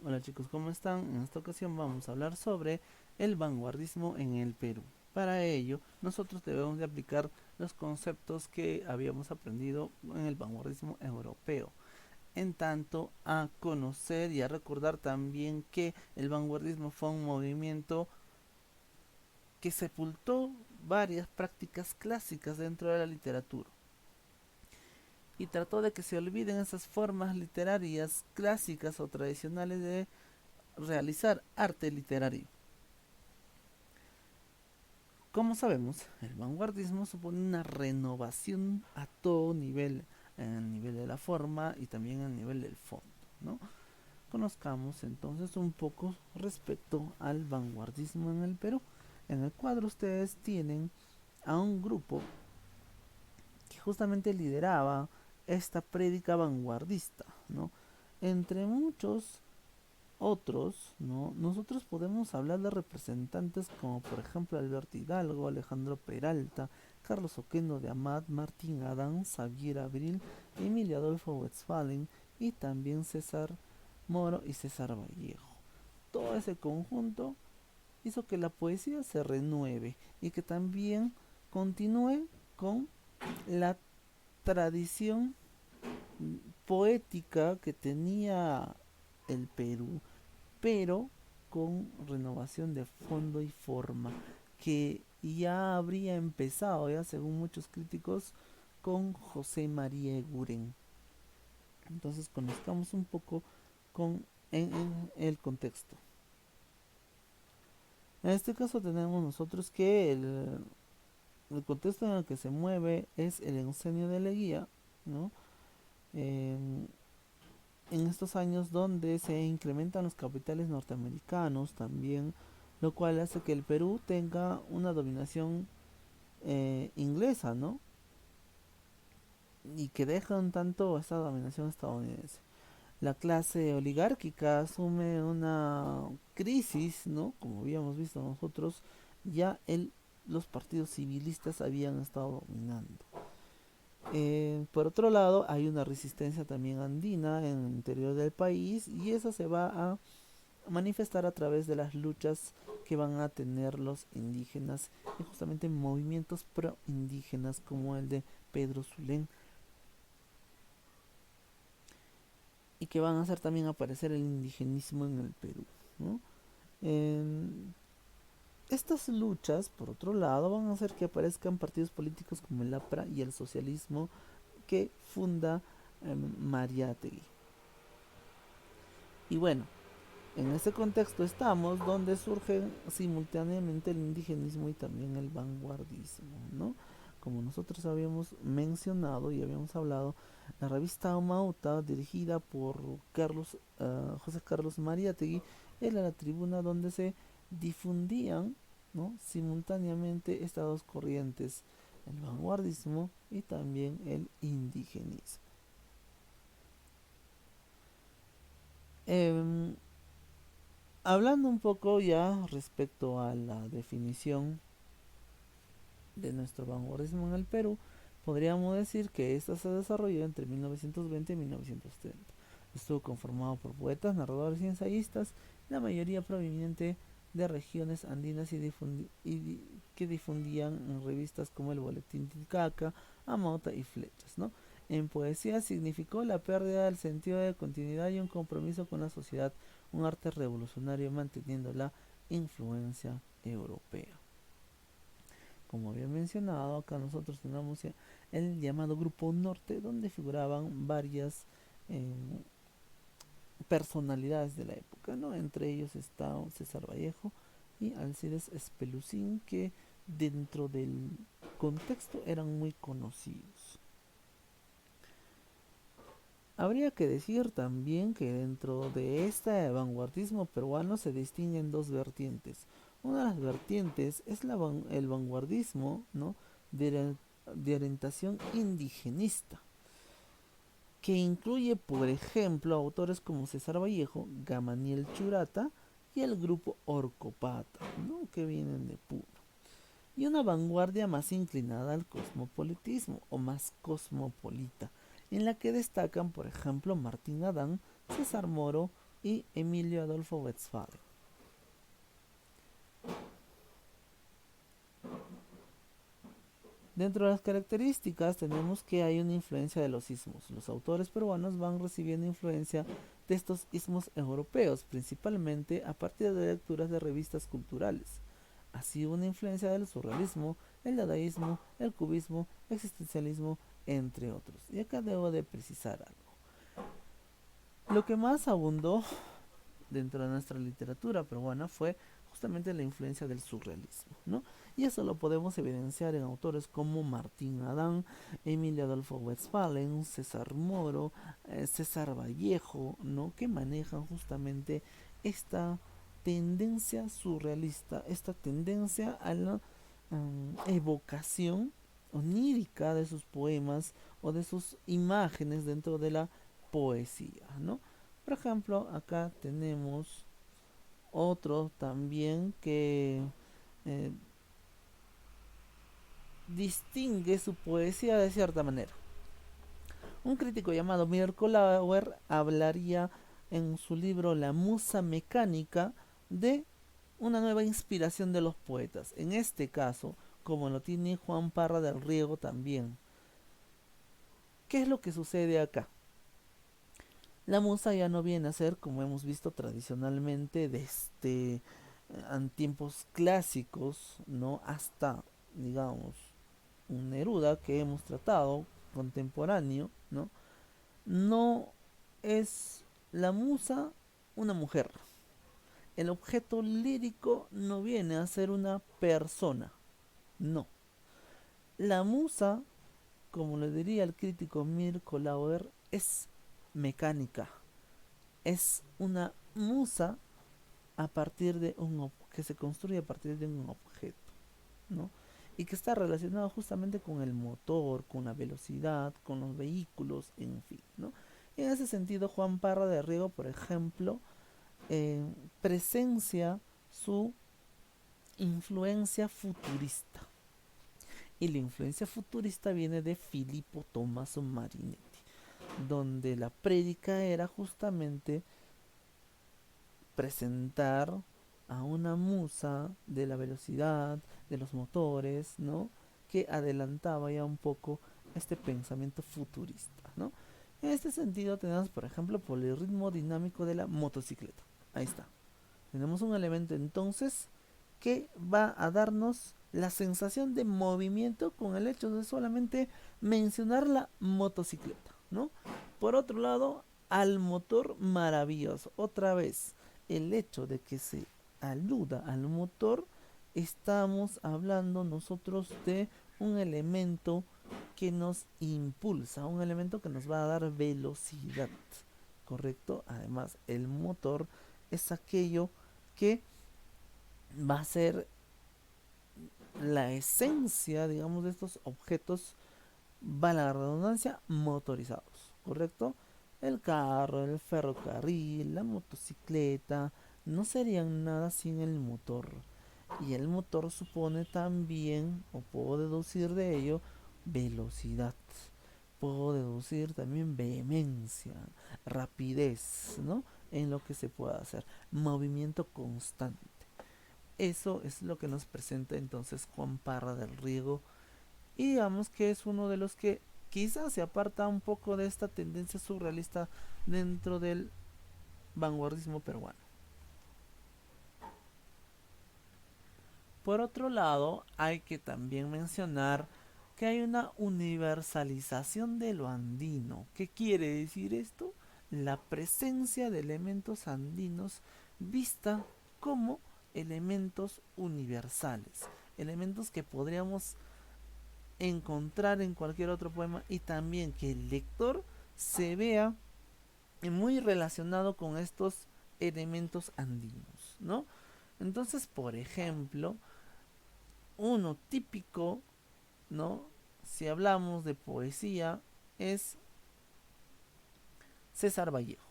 Hola chicos, ¿cómo están? En esta ocasión vamos a hablar sobre el vanguardismo en el Perú. Para ello, nosotros debemos de aplicar los conceptos que habíamos aprendido en el vanguardismo europeo. En tanto a conocer y a recordar también que el vanguardismo fue un movimiento que sepultó varias prácticas clásicas dentro de la literatura y trató de que se olviden esas formas literarias clásicas o tradicionales de realizar arte literario. Como sabemos, el vanguardismo supone una renovación a todo nivel, en el nivel de la forma y también en el nivel del fondo, ¿no? Conozcamos entonces un poco respecto al vanguardismo en el Perú. En el cuadro ustedes tienen a un grupo que justamente lideraba esta prédica vanguardista, ¿no? Entre muchos otros, ¿no? Nosotros podemos hablar de representantes como por ejemplo Alberto Hidalgo, Alejandro Peralta, Carlos Oquendo de Amat, Martín Adán, Xavier Abril, Emilio Adolfo Westphalen y también César Moro y César Vallejo. Todo ese conjunto hizo que la poesía se renueve y que también continúe con la tradición poética que tenía el Perú, pero con renovación de fondo y forma, que ya habría empezado, ya según muchos críticos, con José María Eguren. Entonces conozcamos un poco en el contexto. En este caso tenemos nosotros que el contexto en el que se mueve es el Eugenio de Leguía, ¿no? En, en estos años donde se incrementan los capitales norteamericanos también, lo cual hace que el Perú tenga una dominación inglesa, ¿no? Y que deja un tanto esa dominación estadounidense. La clase oligárquica asume una crisis, ¿no? Como habíamos visto nosotros, ya los partidos civilistas habían estado dominando. Por otro lado, hay una resistencia también andina en el interior del país y esa se va a manifestar a través de las luchas que van a tener los indígenas y justamente movimientos pro indígenas como el de Pedro Zulén y que van a hacer también aparecer el indigenismo en el Perú, ¿no? En estas luchas, por otro lado, van a hacer que aparezcan partidos políticos como el APRA y el socialismo que funda Mariátegui. Y bueno, en ese contexto estamos donde surgen simultáneamente el indigenismo y también el vanguardismo, ¿no? Como nosotros habíamos mencionado y habíamos hablado, la revista Mauta, dirigida por José Carlos Mariátegui, era la tribuna donde se difundían, ¿no? Simultáneamente estas dos corrientes, el vanguardismo y también el indigenismo. Em, Hablando un poco ya respecto a la definición de nuestro vanguardismo en el Perú, podríamos decir que esta se desarrolló entre 1920 y 1930. Estuvo conformado por poetas, narradores y ensayistas, la mayoría proveniente de regiones andinas que difundían en revistas como el Boletín Titicaca, Amauta y Flechas, ¿no? En poesía significó la pérdida del sentido de continuidad y un compromiso con la sociedad, un arte revolucionario manteniendo la influencia europea. Como había mencionado, acá nosotros tenemos el llamado Grupo Norte, donde figuraban varias eh, personalidades de la época, ¿no? Entre ellos está César Vallejo y Alcides Espelucín, que dentro del contexto eran muy conocidos. Habría que decir también que dentro de este vanguardismo peruano se distinguen dos vertientes. Una de las vertientes es el vanguardismo, ¿no? de, de orientación indigenista, que incluye, por ejemplo, autores como César Vallejo, Gamaniel Churata y el grupo Orcopata, ¿no? Que vienen de Puno. Y una vanguardia más inclinada al cosmopolitismo o más cosmopolita, en la que destacan, por ejemplo, Martín Adán, César Moro y Emilio Adolfo Westphalen. Dentro de las características tenemos que hay una influencia de los ismos. Los autores peruanos van recibiendo influencia de estos ismos europeos, principalmente a partir de lecturas de revistas culturales. Así una influencia del surrealismo, el dadaísmo, el cubismo, existencialismo, entre otros. Y acá debo de precisar algo. Lo que más abundó dentro de nuestra literatura peruana fue justamente la influencia del surrealismo, ¿no? Y eso lo podemos evidenciar en autores como Martín Adán, Emilio Adolfo Westphalen, César Moro, César Vallejo, ¿no? Que manejan justamente esta tendencia surrealista, esta tendencia a la evocación onírica de sus poemas o de sus imágenes dentro de la poesía, ¿no? Por ejemplo, acá tenemos otro también que eh, distingue su poesía de cierta manera. Un crítico llamado Mirko Lauer hablaría en su libro La Musa Mecánica de una nueva inspiración de los poetas. En este caso, como lo tiene Juan Parra del Riego también. ¿Qué es lo que sucede acá? La musa ya no viene a ser, como hemos visto tradicionalmente, desde tiempos clásicos, ¿no? Hasta, digamos, un Neruda que hemos tratado, contemporáneo, ¿no? No es la musa una mujer. El objeto lírico no viene a ser una persona, no. La musa, como le diría el crítico Mirko Lauer, es mecánica. Es una musa a partir de que se construye a partir de un objeto, ¿no? Y que está relacionado justamente con el motor, con la velocidad, con los vehículos, en fin, ¿no? En ese sentido, Juan Parra de Riego, por ejemplo, eh, presencia su influencia futurista. Y la influencia futurista viene de Filippo Tommaso Marinetti, donde la prédica era justamente presentar a una musa de la velocidad, de los motores, ¿no? Que adelantaba ya un poco este pensamiento futurista, ¿no? En este sentido tenemos, por ejemplo, el polirritmo dinámico de la motocicleta. Ahí está. Tenemos un elemento entonces que va a darnos la sensación de movimiento con el hecho de solamente mencionar la motocicleta, ¿no? Por otro lado, al motor maravilloso. Otra vez, el hecho de que se aluda al motor, estamos hablando nosotros de un elemento que nos impulsa, un elemento que nos va a dar velocidad, ¿correcto? Además, el motor es aquello que va a ser la esencia, digamos, de estos objetos, va la redundancia, motorizados, ¿correcto? El carro, el ferrocarril, la motocicleta, no serían nada sin el motor. Y el motor supone también, o puedo deducir de ello, velocidad. Puedo deducir también vehemencia, rapidez, ¿no? En lo que se pueda hacer. Movimiento constante. Eso es lo que nos presenta entonces Juan Parra del Riego. Y digamos que es uno de los que quizás se aparta un poco de esta tendencia surrealista dentro del vanguardismo peruano. Por otro lado, hay que también mencionar que hay una universalización de lo andino. ¿Qué quiere decir esto? La presencia de elementos andinos vista como elementos universales, elementos que podríamos encontrar en cualquier otro poema y también que el lector se vea muy relacionado con estos elementos andinos, ¿no? Entonces, por ejemplo, uno típico, ¿no? Si hablamos de poesía, es César Vallejo.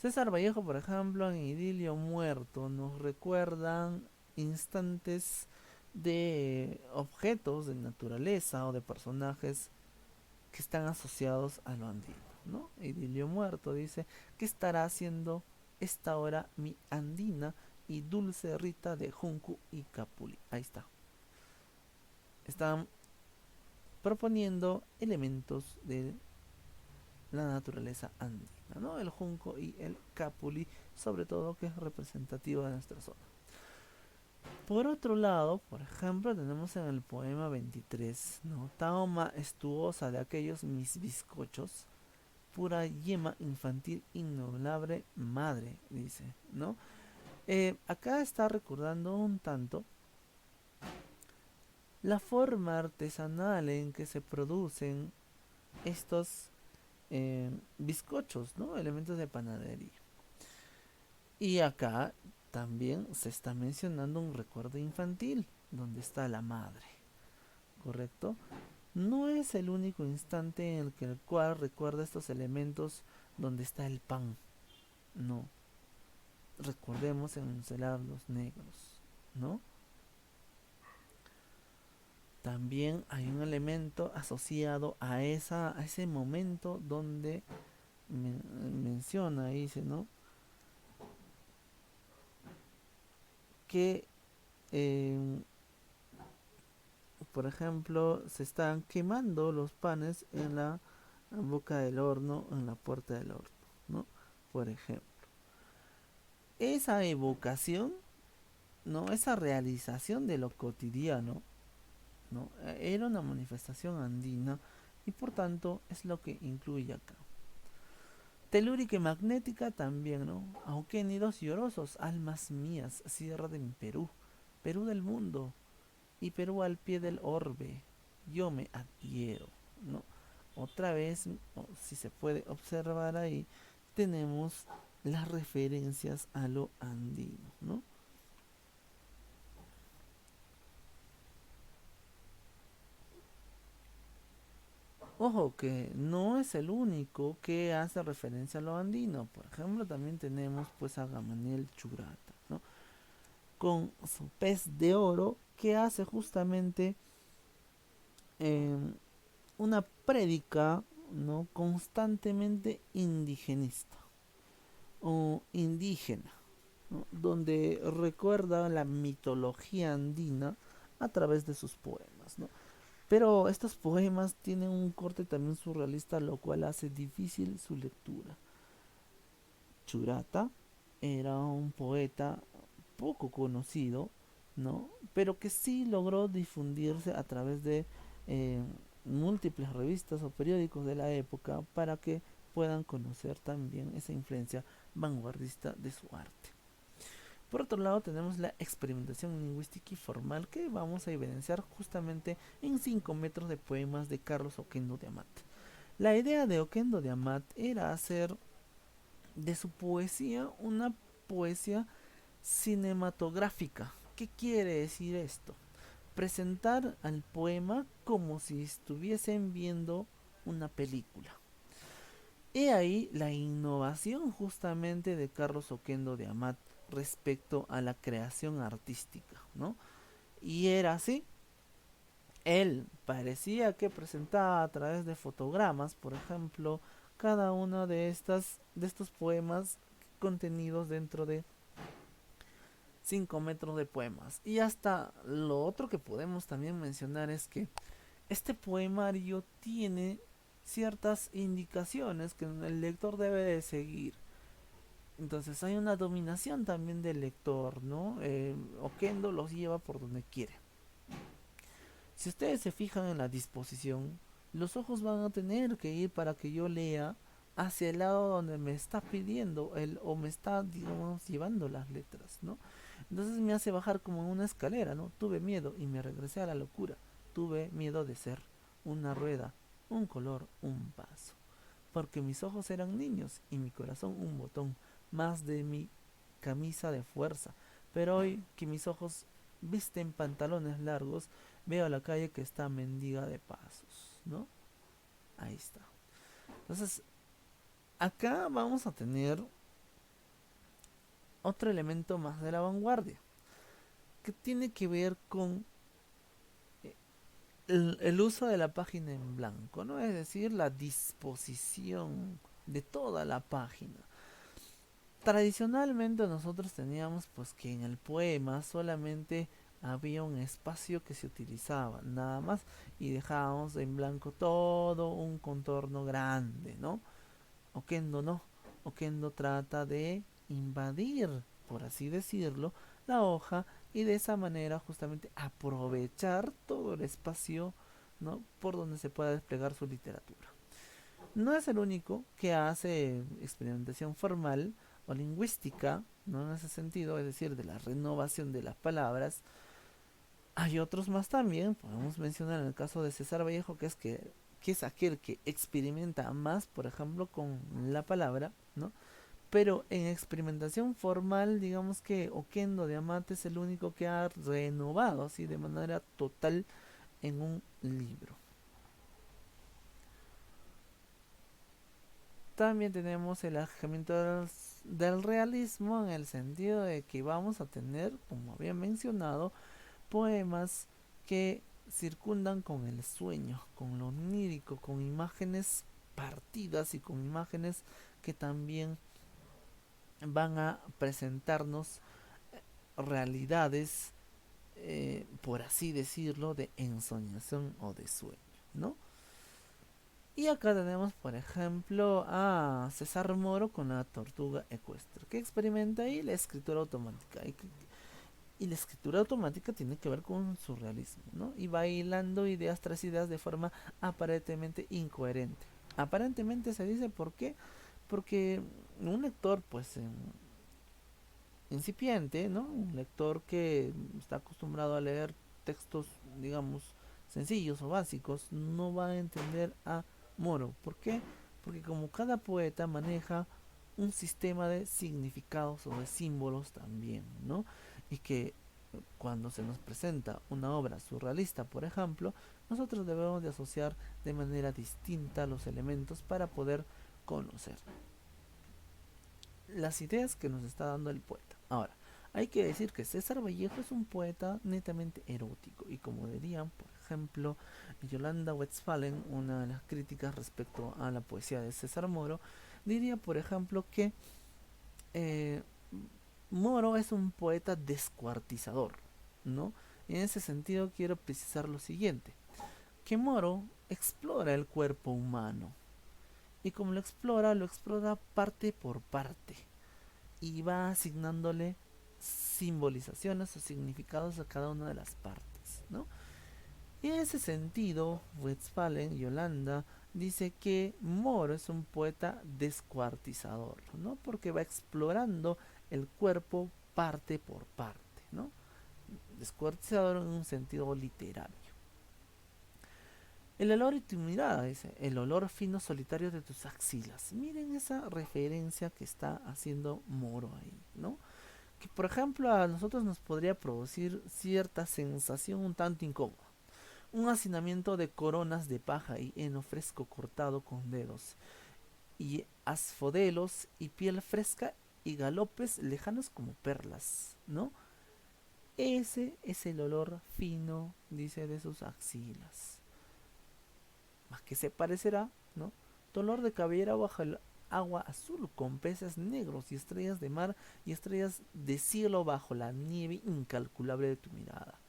César Vallejo, por ejemplo, en Idilio Muerto, nos recuerdan instantes de objetos de naturaleza o de personajes que están asociados a lo andino. ¿no? Idilio muerto, dice, ¿qué estará haciendo esta hora mi andina y dulce Rita de Junco y Capuli? Ahí está. Están proponiendo elementos de la naturaleza andina, ¿no? El junco y el capuli, sobre todo, que es representativo de nuestra zona. Por otro lado, por ejemplo, tenemos en el poema 23, ¿no? Tao maestuosa de aquellos mis bizcochos, pura yema infantil innombrable madre, dice, ¿no? Acá está recordando un tanto la forma artesanal en que se producen estos bizcochos, ¿no? Elementos de panadería. Y acá también se está mencionando un recuerdo infantil, donde está la madre, ¿correcto? No es el único instante en el cual recuerda estos elementos donde está el pan, no. Recordemos en los negros, ¿no? También hay un elemento asociado a ese momento donde menciona, dice, ¿no? Que eh, por ejemplo, se están quemando los panes en la boca del horno, en la puerta del horno, ¿no? Por ejemplo, esa evocación, ¿no? Esa realización de lo cotidiano, ¿no? Era una manifestación andina y por tanto es lo que incluye acá. Telúrica y magnética también, ¿no? Aunque nidos llorosos, almas mías, sierra de mi Perú, Perú del mundo, y Perú al pie del orbe, yo me adhiero, ¿no? Otra vez, si se puede observar ahí, tenemos las referencias a lo andino, ¿no? Ojo que no es el único que hace referencia a lo andino. Por ejemplo, también tenemos pues a Gamaliel Churata, ¿no? Con su pez de oro que hace justamente eh, una prédica, ¿no? Constantemente indigenista o indígena, ¿no? Donde recuerda la mitología andina a través de sus poemas, ¿no? Pero estos poemas tienen un corte también surrealista, lo cual hace difícil su lectura. Churata era un poeta poco conocido, ¿no? Pero que sí logró difundirse a través de eh, múltiples revistas o periódicos de la época para que puedan conocer también esa influencia vanguardista de su arte. Por otro lado, tenemos la experimentación lingüística y formal que vamos a evidenciar justamente en 5 metros de poemas de Carlos Oquendo de Amat. La idea de Oquendo de Amat era hacer de su poesía una poesía cinematográfica. ¿Qué quiere decir esto? Presentar al poema como si estuviesen viendo una película. He ahí la innovación justamente de Carlos Oquendo de Amat respecto a la creación artística, ¿no? Y era así. Él parecía que presentaba a través de fotogramas, por ejemplo, cada uno de estos poemas contenidos dentro de 5 metros de poemas. Y hasta lo otro que podemos también mencionar es que este poemario tiene ciertas indicaciones que el lector debe de seguir. Entonces hay una dominación también del lector, ¿no? Oquendo los lleva por donde quiere. Si ustedes se fijan en la disposición, los ojos van a tener que ir para que yo lea hacia el lado donde me está pidiendo el o me está, digamos, llevando las letras, ¿no? Entonces me hace bajar como en una escalera, ¿no? Tuve miedo y me regresé a la locura. Tuve miedo de ser una rueda, un color, un paso. Porque mis ojos eran niños y mi corazón un botón más de mi camisa de fuerza. Pero hoy que mis ojos visten pantalones largos, veo a la calle que está mendiga de pasos, ¿no? Ahí está. Entonces, acá vamos a tener otro elemento más de la vanguardia, que tiene que ver con el uso de la página en blanco, ¿no? Es decir, la disposición de toda la página. Tradicionalmente nosotros teníamos pues que en el poema solamente había un espacio que se utilizaba, nada más, y dejábamos en blanco todo un contorno grande, ¿no? Okendo no. Okendo trata de invadir, por así decirlo, la hoja y de esa manera justamente aprovechar todo el espacio, ¿no? Por donde se pueda desplegar su literatura. No es el único que hace experimentación formal o lingüística, ¿no? En ese sentido, es decir, de la renovación de las palabras. Hay otros más también, podemos mencionar en el caso de César Vallejo, que es aquel que experimenta más, por ejemplo, con la palabra, ¿no? Pero en experimentación formal, digamos que Oquendo de Amate es el único que ha renovado así de manera total en un libro. También tenemos el alejamiento del realismo en el sentido de que vamos a tener, como había mencionado, poemas que circundan con el sueño, con lo onírico, con imágenes partidas y con imágenes que también van a presentarnos realidades, por así decirlo, de ensoñación o de sueño, ¿no? Y acá tenemos, por ejemplo, a César Moro con la tortuga ecuestre, que experimenta ahí la escritura automática. Y la escritura automática tiene que ver con su realismo, ¿no? Y va hilando ideas tras ideas de forma aparentemente incoherente. Aparentemente se dice por qué, porque un lector, pues, incipiente, ¿no? Un lector que está acostumbrado a leer textos, digamos, sencillos o básicos, no va a entender a Moro. ¿Por qué? Porque como cada poeta maneja un sistema de significados o de símbolos también, ¿no? Y que cuando se nos presenta una obra surrealista, por ejemplo, nosotros debemos de asociar de manera distinta los elementos para poder conocer las ideas que nos está dando el poeta. Ahora, hay que decir que César Vallejo es un poeta netamente erótico y como dirían, por ejemplo, Yolanda Westphalen, una de las críticas respecto a la poesía de César Moro, diría, por ejemplo, que eh, Moro es un poeta descuartizador, ¿no? En ese sentido quiero precisar lo siguiente, que Moro explora el cuerpo humano y como lo explora parte por parte y va asignándole simbolizaciones o significados a cada una de las partes, ¿no? Y en ese sentido, Westphalen, Yolanda, dice que Moro es un poeta descuartizador, ¿no? Porque va explorando el cuerpo parte por parte, ¿no? Descuartizador en un sentido literario. El olor y tu mirada, dice, el olor fino solitario de tus axilas. Miren esa referencia que está haciendo Moro ahí, ¿no? Que por ejemplo a nosotros nos podría producir cierta sensación un tanto incómoda. Un hacinamiento de coronas de paja y heno fresco cortado con dedos, y asfodelos y piel fresca y galopes lejanos como perlas, ¿no? Ese es el olor fino, dice, de sus axilas. Más que se parecerá, ¿no? Dolor de cabellera bajo el agua azul con peces negros y estrellas de mar y estrellas de cielo bajo la nieve incalculable de tu mirada.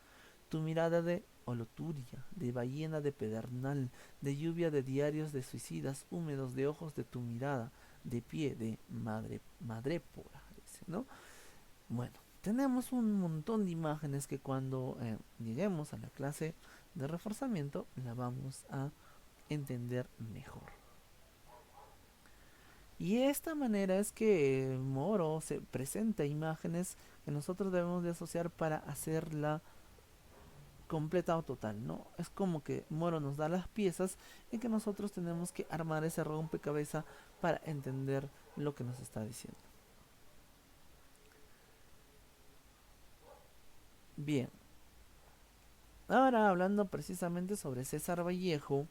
Tu mirada de oloturia, de ballena de pedernal, de lluvia de diarios de suicidas húmedos, de ojos de tu mirada, de pie de madrépora, ¿no? Bueno, tenemos un montón de imágenes que cuando lleguemos a la clase de reforzamiento la vamos a entender mejor. Y de esta manera es que Moro se presenta imágenes que nosotros debemos de asociar para hacerla completa o total, ¿no? Es como que Moro nos da las piezas y que nosotros tenemos que armar ese rompecabezas para entender lo que nos está diciendo. Bien, ahora hablando precisamente sobre César Vallejo,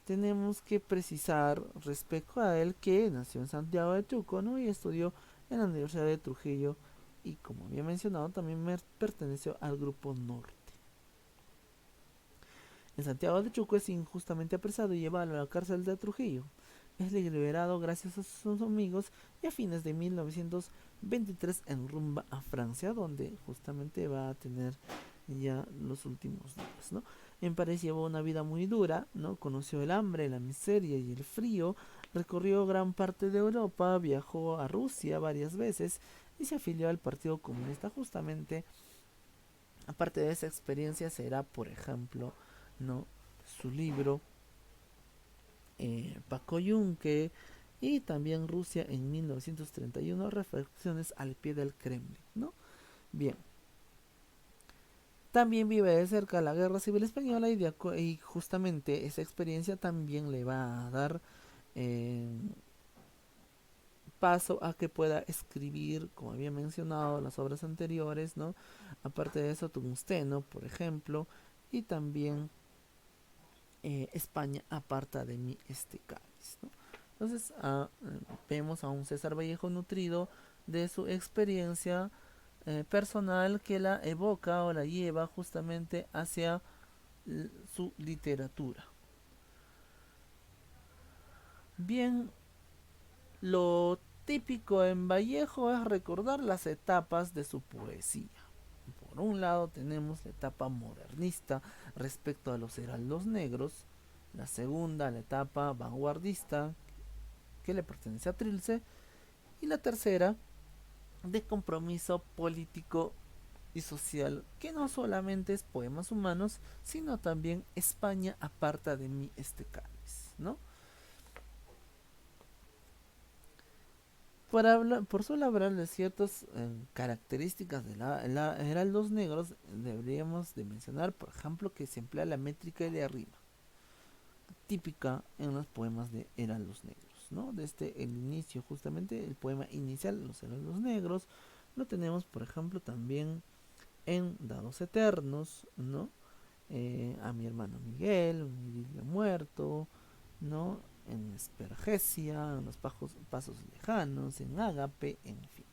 tenemos que precisar respecto a él que nació en Santiago de Chuco, ¿no? Y estudió en la Universidad de Trujillo y como había mencionado también perteneció al grupo Norte. En Santiago de Chuco es injustamente apresado y llevado a la cárcel de Trujillo. Es liberado gracias a sus amigos y a fines de 1923 enrumba a Francia, donde justamente va a tener ya los últimos días, ¿no? En París llevó una vida muy dura, ¿no? Conoció el hambre, la miseria y el frío, recorrió gran parte de Europa, viajó a Rusia varias veces y se afilió al Partido Comunista justamente. Aparte de esa experiencia será, por ejemplo, ¿no? Su libro Paco Yunque y también Rusia en 1931, Reflexiones al pie del Kremlin, ¿no? Bien, también vive de cerca la Guerra Civil Española y justamente esa experiencia también le va a dar eh, paso a que pueda escribir, como había mencionado, las obras anteriores, ¿no? Aparte de eso, Tungsteno, por ejemplo, y también España aparta de mí este cáliz, ¿no? Entonces vemos a un César Vallejo nutrido de su experiencia personal que la evoca o la lleva justamente hacia su literatura. Bien, lo típico en Vallejo es recordar las etapas de su poesía. Por un lado tenemos la etapa modernista respecto a los heraldos negros, la segunda la etapa vanguardista que le pertenece a Trilce y la tercera de compromiso político y social que no solamente es poemas humanos sino también España aparta de mí este cáliz, ¿no? Por solo hablar de ciertas características de la heraldos negros, deberíamos de mencionar, por ejemplo, que se emplea la métrica y la rima, típica en los poemas de heraldos negros, ¿no? Desde el inicio, justamente, el poema inicial, los heraldos negros, lo tenemos, por ejemplo, también en Dados Eternos, ¿no? A mi hermano Miguel, un idilio muerto, ¿no? En Espergesia, en los pasos lejanos, en Ágape, en fin.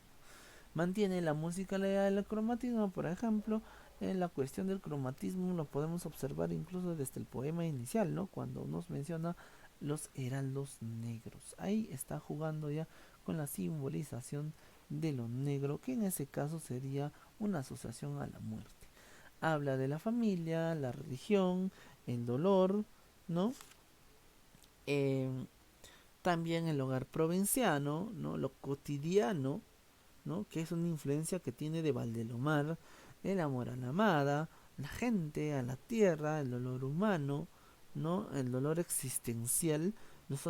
Mantiene la música leal al cromatismo, por ejemplo, en la cuestión del cromatismo lo podemos observar incluso desde el poema inicial, ¿no? Cuando nos menciona los heraldos negros. Ahí está jugando ya con la simbolización de lo negro, que en ese caso sería una asociación a la muerte. Habla de la familia, la religión, el dolor, ¿no? Eh, También el hogar provinciano, ¿no? Lo cotidiano, ¿no? Que es una influencia que tiene de Valdelomar, el amor a la amada, la gente, a la tierra, el dolor humano, ¿no? El dolor existencial, los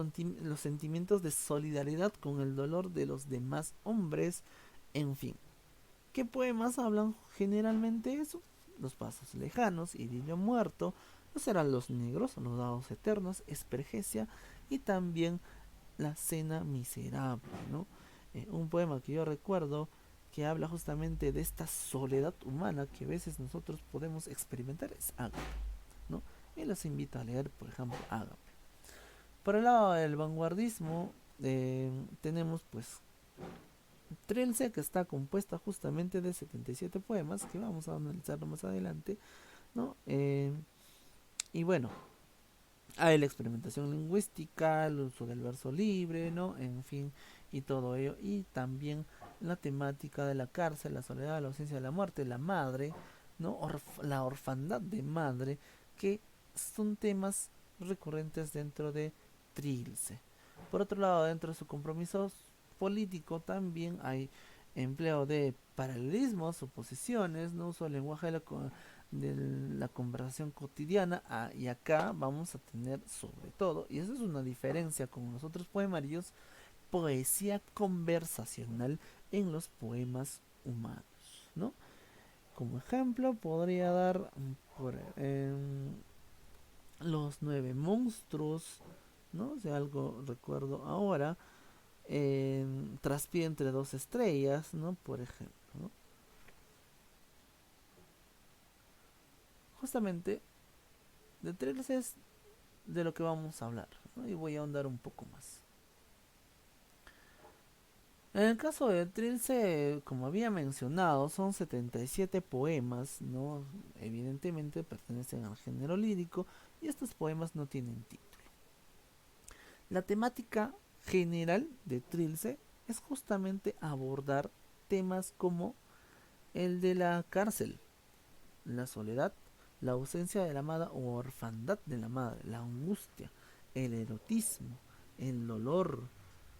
sentimientos de solidaridad con el dolor de los demás hombres, en fin. ¿Qué poemas hablan generalmente eso? Los pasos lejanos, idilio muerto, los heraldos negros, los dados eternos, Espergesia y también la cena miserable, ¿no? Un poema que yo recuerdo que habla justamente de esta soledad humana que a veces nosotros podemos experimentar es Ágape, ¿no? Y los invito a leer, por ejemplo, Ágape. Por el lado del vanguardismo, tenemos pues Trilce, que está compuesta justamente de 77 poemas, que vamos a analizarlo más adelante, ¿no? Y bueno, hay la experimentación lingüística, el uso del verso libre, ¿no? En fin, y todo ello. Y también la temática de la cárcel, la soledad, la ausencia de la muerte, la madre, ¿no? La orfandad de madre, que son temas recurrentes dentro de Trilce. Por otro lado, dentro de su compromiso político también hay empleo de paralelismos, oposiciones, no uso del lenguaje de la conversación cotidiana, y acá vamos a tener sobre todo, y eso es una diferencia con los otros poemarios, poesía conversacional en los poemas humanos, ¿no? Como ejemplo podría dar los nueve monstruos, ¿no? Si algo recuerdo ahora, Traspié entre dos estrellas, ¿no? Por ejemplo, ¿no? Justamente de trailers es de lo que vamos a hablar, ¿no? Y voy a ahondar un poco más. En el caso de Trilce, como había mencionado, son 77 poemas, ¿no? Evidentemente pertenecen al género lírico y estos poemas no tienen título. La temática general de Trilce es justamente abordar temas como el de la cárcel, la soledad, la ausencia de la amada o orfandad de la madre, la angustia, el erotismo, el dolor,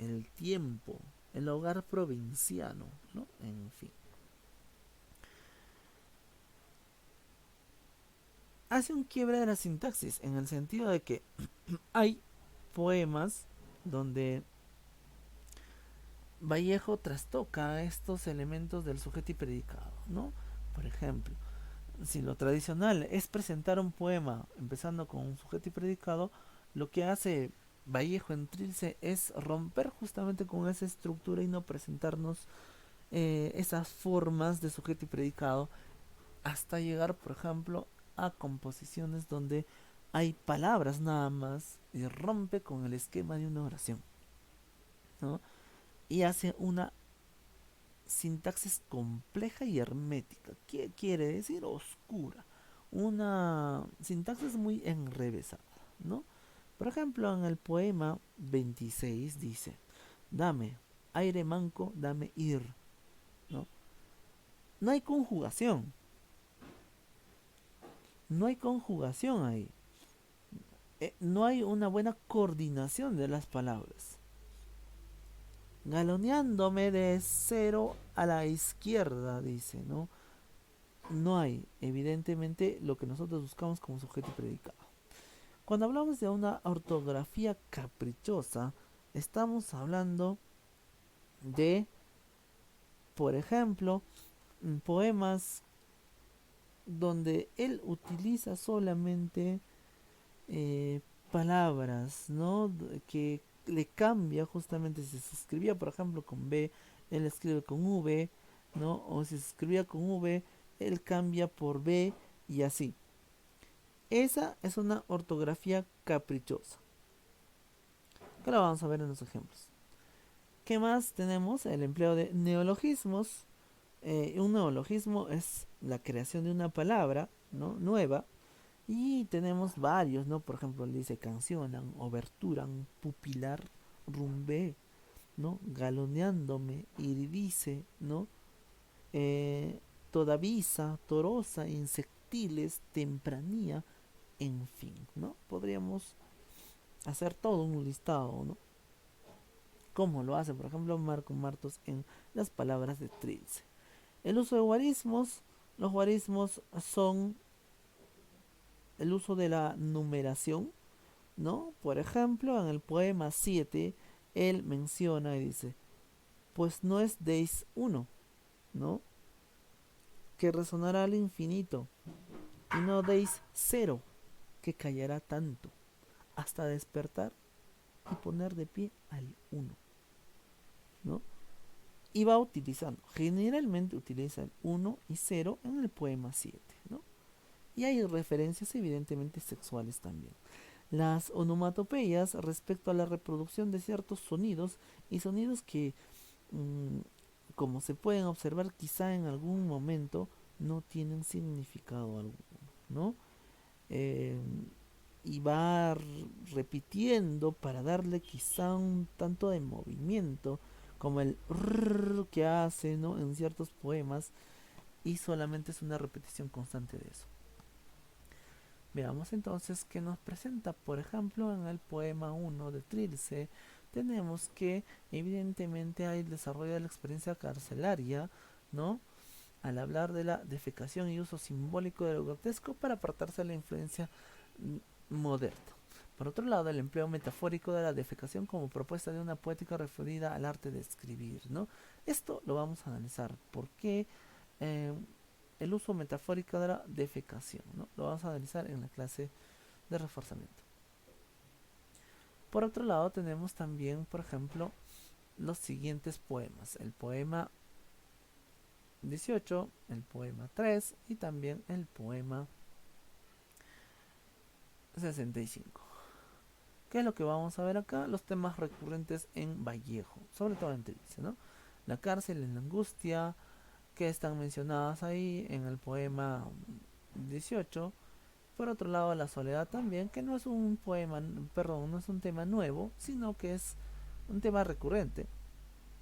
el tiempo, el hogar provinciano, ¿no? En fin. Hace un quiebre de la sintaxis en el sentido de que hay poemas donde Vallejo trastoca estos elementos del sujeto y predicado, ¿no? Por ejemplo, si lo tradicional es presentar un poema empezando con un sujeto y predicado, lo que hace Vallejo en Trilce es romper justamente con esa estructura y no presentarnos esas formas de sujeto y predicado hasta llegar, por ejemplo, a composiciones donde hay palabras nada más y rompe con el esquema de una oración, ¿no? Y hace una sintaxis compleja y hermética. ¿Qué quiere decir? Oscura. Una sintaxis muy enrevesada, ¿no? Por ejemplo, en el poema 26 dice, dame aire manco, dame ir, ¿no? No hay conjugación, no hay conjugación ahí. No hay una buena coordinación de las palabras. Galoneándome de cero a la izquierda, dice, ¿no? No hay, evidentemente, lo que nosotros buscamos como sujeto y predicado. Cuando hablamos de una ortografía caprichosa, estamos hablando de, por ejemplo, poemas donde él utiliza solamente palabras, ¿no? Que le cambia justamente si se escribía, por ejemplo, con B, él escribe con V, ¿no? O si se escribía con V, él cambia por B y así. Esa es una ortografía caprichosa, que la vamos a ver en los ejemplos. ¿Qué más tenemos? El empleo de neologismos. Un neologismo es la creación de una palabra, ¿no? Nueva. Y tenemos varios, ¿no? Por ejemplo, le dice cancionan, oberturan, pupilar, rumbe, ¿no? Galoneándome, iridice, ¿no? Eh, todavisa, torosa, insectiles, tempranía, en fin, ¿no? Podríamos hacer todo un listado, ¿no? Como lo hace, por ejemplo, Marco Martos en las palabras de Trilce. El uso de guarismos, los guarismos son el uso de la numeración, ¿no? Por ejemplo, en el poema 7, él menciona y dice, pues no es deis uno, ¿no? Que resonará al infinito, y no deis cero, que callará tanto, hasta despertar y poner de pie al uno, ¿no? Y va utilizando, generalmente utiliza el uno y cero en el poema 7, ¿no? Y hay referencias evidentemente sexuales también. Las onomatopeyas respecto a la reproducción de ciertos sonidos y sonidos que, mmm, como se pueden observar, quizá en algún momento no tienen significado alguno, ¿no? Eh, y va repitiendo para darle quizá un tanto de movimiento, como el rrr que hace, ¿no? En ciertos poemas, y solamente es una repetición constante de eso. Veamos entonces que nos presenta, por ejemplo, en el poema 1 de Trilce, tenemos que evidentemente hay el desarrollo de la experiencia carcelaria, ¿no? Al hablar de la defecación y uso simbólico de lo grotesco para apartarse de la influencia moderna. Por otro lado, el empleo metafórico de la defecación como propuesta de una poética referida al arte de escribir, ¿no? Esto lo vamos a analizar. ¿Por qué eh, el uso metafórico de la defecación, ¿no? Lo vamos a analizar en la clase de reforzamiento. Por otro lado, tenemos también, por ejemplo, los siguientes poemas. El poema 18, el poema 3 y también el poema 65. ¿Qué es lo que vamos a ver acá? Los temas recurrentes en Vallejo, sobre todo en Trilce, ¿no? la cárcel, en la angustia, que están mencionadas ahí en el poema 18. Por otro lado, la soledad también, que no es un poema, perdón, no es un tema nuevo, sino que es un tema recurrente.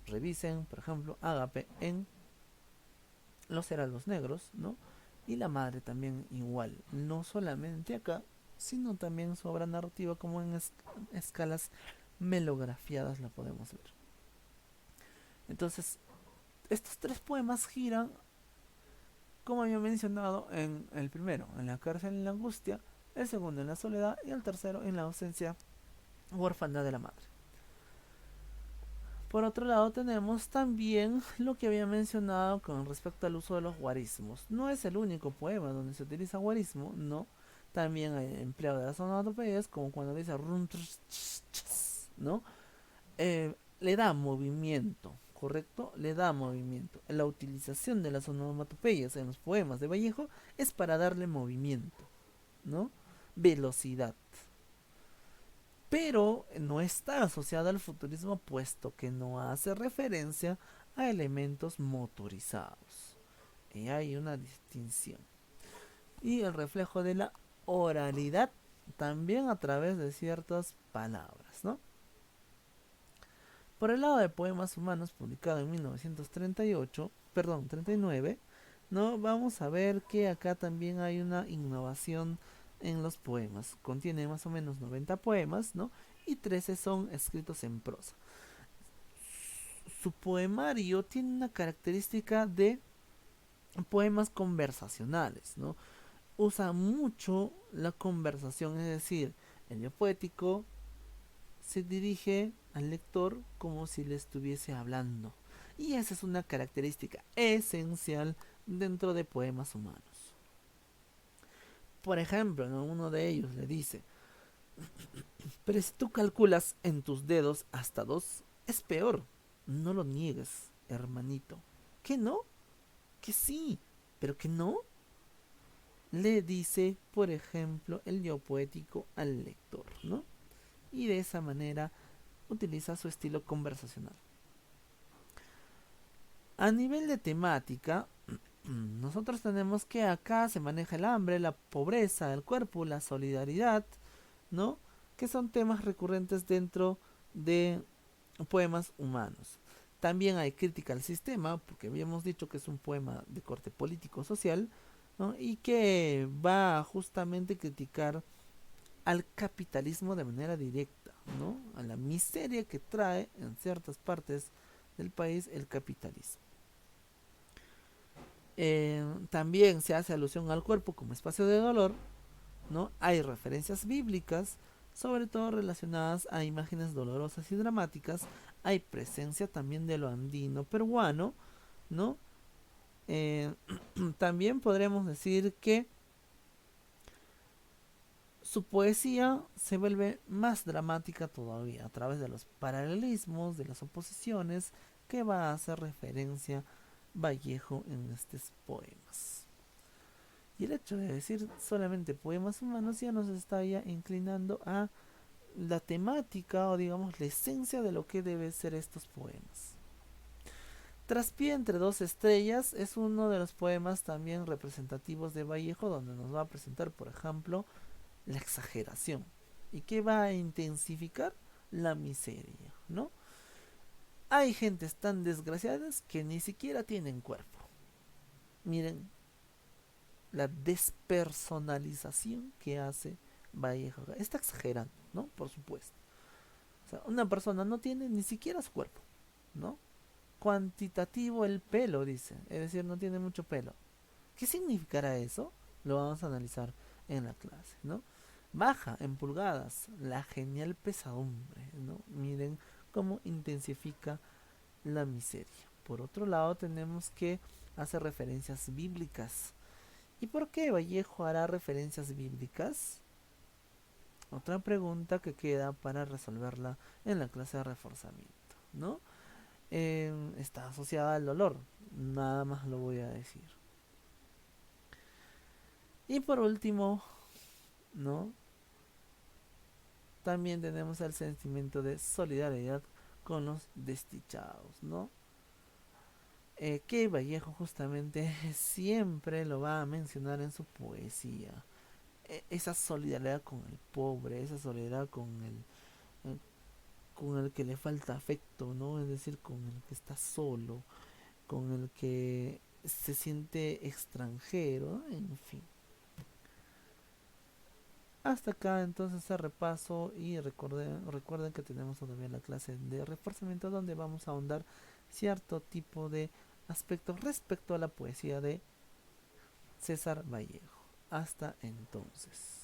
Revisen, por ejemplo, Ágape en Los Heraldos Negros, ¿no? Y la madre también igual, no solamente acá, sino también su obra narrativa como en escalas melografiadas la podemos ver. Entonces, estos tres poemas giran, como había mencionado, en el primero, en la cárcel en la angustia, el segundo en la soledad y el tercero en la ausencia u orfandad de la madre. Por otro lado tenemos también lo que había mencionado con respecto al uso de los guarismos. No es el único poema donde se utiliza guarismo, no. También hay empleo de las onomatopeyas, como cuando dice ¿no? Le da movimiento, ¿correcto? Le da movimiento. La utilización de las onomatopeyas en los poemas de Vallejo es para darle movimiento, ¿no? Velocidad, pero no está asociada al futurismo puesto que no hace referencia a elementos motorizados. Y hay una distinción. Y el reflejo de la oralidad también a través de ciertas palabras, ¿no? Por el lado de Poemas Humanos, publicado en 1938, perdón, 39, ¿no? Vamos a ver que acá también hay una innovación en los poemas. Contiene más o menos 90 poemas, ¿no? Y 13 son escritos en prosa. Su poemario tiene una característica de poemas conversacionales, ¿no? Usa mucho la conversación, es decir, el yo poético se dirige al lector como si le estuviese hablando. Y esa es una característica esencial dentro de Poemas Humanos. Por ejemplo, en uno de ellos le dice, pero si tú calculas en tus dedos hasta dos, es peor. No lo niegues, hermanito. ¿Que no? Que sí, pero que no. Le dice, por ejemplo, el yo poético al lector, ¿no? Y de esa manera utiliza su estilo conversacional. A nivel de temática, nosotros tenemos que acá se maneja el hambre, la pobreza, el cuerpo, la solidaridad, ¿no? Que son temas recurrentes dentro de poemas humanos. También hay crítica al sistema, porque habíamos dicho que es un poema de corte político-social, ¿no? Y que va a justamente criticar al capitalismo de manera directa, ¿no? A la miseria que trae en ciertas partes del país el capitalismo. También se hace alusión al cuerpo como espacio de dolor, ¿no? Hay referencias bíblicas, sobre todo relacionadas a imágenes dolorosas y dramáticas. Hay presencia también de lo andino peruano, ¿no? Eh, También podremos decir que su poesía se vuelve más dramática todavía a través de los paralelismos, de las oposiciones que va a hacer referencia Vallejo en estos poemas. Y el hecho de decir solamente poemas humanos ya nos está ya inclinando a la temática o digamos la esencia de lo que deben ser estos poemas. Traspié entre dos estrellas es uno de los poemas también representativos de Vallejo donde nos va a presentar, por ejemplo, la exageración y que va a intensificar la miseria, ¿no? Hay gentes tan desgraciadas que ni siquiera tienen cuerpo. Miren la despersonalización que hace Vallejo. Está exagerando, ¿no? Por supuesto. O sea, una persona no tiene ni siquiera su cuerpo, ¿no? Cuantitativo el pelo, dice. Es decir, no tiene mucho pelo. ¿Qué significará eso? Lo vamos a analizar en la clase, ¿no? Baja en pulgadas la genial pesadumbre, ¿no? Miren cómo intensifica la miseria. Por otro lado, tenemos que hacer referencias bíblicas. ¿Y por qué Vallejo hará referencias bíblicas? Otra pregunta que queda para resolverla en la clase de reforzamiento, ¿no? Está asociada al dolor, nada más lo voy a decir. Y por último, ¿no? También tenemos el sentimiento de solidaridad con los desdichados, ¿no? que Vallejo justamente siempre lo va a mencionar en su poesía. Esa solidaridad con el pobre, esa solidaridad eh, con el que le falta afecto, ¿no? Es decir, con el que está solo, con el que se siente extranjero, en fin. Hasta acá entonces el repaso y recuerden que tenemos todavía la clase de reforzamiento donde vamos a ahondar cierto tipo de aspectos respecto a la poesía de César Vallejo. Hasta entonces.